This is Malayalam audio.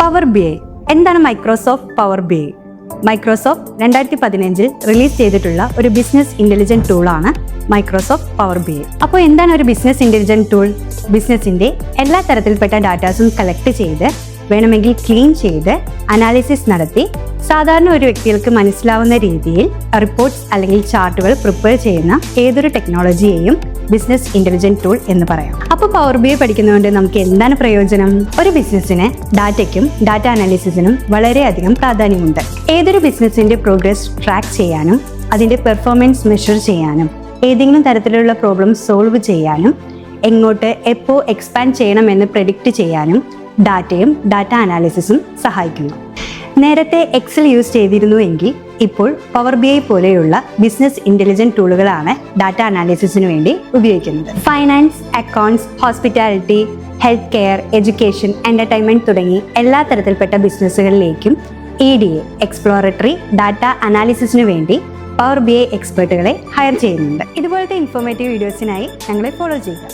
Power B I. എന്താണ് Microsoft Power B I? Microsoft 2015 release ചെയ്തിട്ടുള്ള ഒരു ബിസിനസ് ഇന്റലിജന്റ് ടൂളാണ് മൈക്രോസോഫ്റ്റ് പവർ ബി ഐ. അപ്പോൾ എന്താണ് ഒരു ബിസിനസ് ഇന്റലിജന്റ് ടൂൾ? ബിസിനസിന്റെ എല്ലാ തരത്തിൽപ്പെട്ട ഡാറ്റാസും കളക്ട് ചെയ്ത് വേണമെങ്കിൽ ക്ലീൻ ചെയ്ത് അനാലിസിസ് നടത്തി സാധാരണ ഒരു വ്യക്തികൾക്ക് മനസ്സിലാവുന്ന രീതിയിൽ റിപ്പോർട്ട്സ് അല്ലെങ്കിൽ ചാർട്ടുകൾ പ്രിപ്പയർ ചെയ്യുന്ന ഏതൊരു ടെക്നോളജിയെയും ബിസിനസ് ഇന്റലിജന്റ് ടൂൾ എന്ന് പറയാം. അപ്പോൾ പവർ ബി ഐ പഠിക്കുന്നതുകൊണ്ട് നമുക്ക് എന്താണ് പ്രയോജനം? ഒരു ബിസിനസ്സിന് ഡാറ്റയ്ക്കും ഡാറ്റ അനാലിസിസിനും വളരെയധികം പ്രാധാന്യമുണ്ട്. ഏതൊരു ബിസിനസ്സിന്റെ പ്രോഗ്രസ് ട്രാക്ക് ചെയ്യാനും അതിന്റെ പെർഫോമൻസ് മെഷർ ചെയ്യാനും ഏതെങ്കിലും തരത്തിലുള്ള പ്രോബ്ലം സോൾവ് ചെയ്യാനും എങ്ങോട്ട് എപ്പോൾ എക്സ്പാൻഡ് ചെയ്യണമെന്ന് പ്രെഡിക്റ്റ് ചെയ്യാനും ഡാറ്റയും ഡാറ്റ അനാലിസിസും സഹായിക്കുന്നു. നേരത്തെ എക്സൽ യൂസ് ചെയ്തിരുന്നുവെങ്കിൽ ഇപ്പോൾ പവർ ബി ഐ പോലെയുള്ള ബിസിനസ് ഇന്റലിജന്റ് ടൂളുകളാണ് ഡാറ്റ അനാലിസിസിന് വേണ്ടി ഉപയോഗിക്കുന്നത്. Finance, accounts, hospitality, health care, education, entertainment തുടങ്ങി എല്ലാ തരത്തിൽപ്പെട്ട ബിസിനസ്സുകളിലേക്കും EDA എക്സ്പ്ലോറട്ടറി ഡാറ്റ അനാലിസിസിന് വേണ്ടി പവർ ബി ഐ എക്സ്പെർട്ടുകളെ ഹയർ ചെയ്യുന്നുണ്ട്. ഇതുപോലത്തെ ഇൻഫോർമേറ്റീവ് വീഡിയോസിനായി ഞങ്ങളെ ഫോളോ ചെയ്യുക.